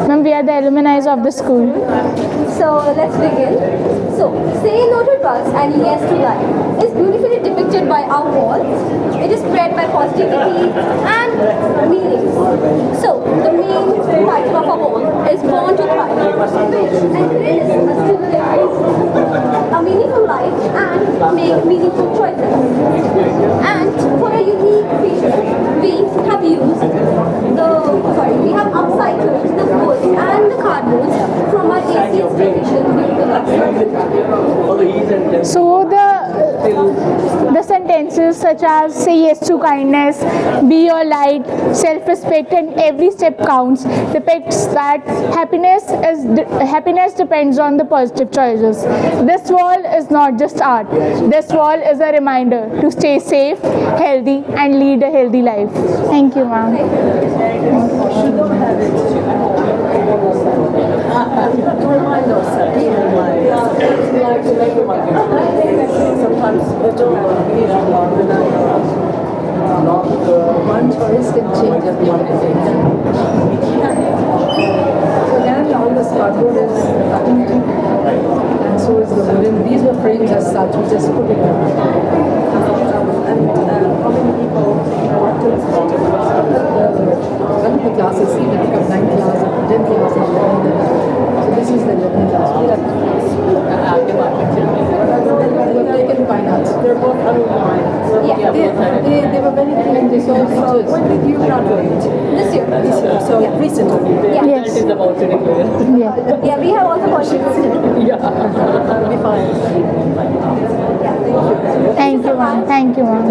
Ma'am, we are the alumni of the school. So let's begin. So, say no to drugs and yes to life is beautifully depicted by our walls. It is spread by positivity and meaning. So, the main title of our wall is Born to Thrive, which encourages us to live a meaningful life and make meaningful choices. And for a unique feature, we have upcycled the wood and the cardboard from our ACS tradition during the last year. So the sentences such as say yes to kindness, be your light, self-respect, and every step counts depicts that happiness depends on the positive choices. This wall is not just art. This wall is a reminder to stay safe, healthy, and lead a healthy life. Thank you, ma'am. To remind ourselves, sometimes one choice can change everything. So again, all this cardboard is cutting, and so is the wooden. These were frames as such, we just put it on. And how many people want to run the classes, even become 9 classes, 10 classes, so this is the 11th class. We have taken fine arts. They're both alumni. Yeah, they were very keen. They saw pictures. When did you graduate? This year. So recently. Yeah. Yes. That is about to declare. Yeah, we have all the questions. Yeah. That'll be fine. Thank you, ma'am. Thank you, ma'am.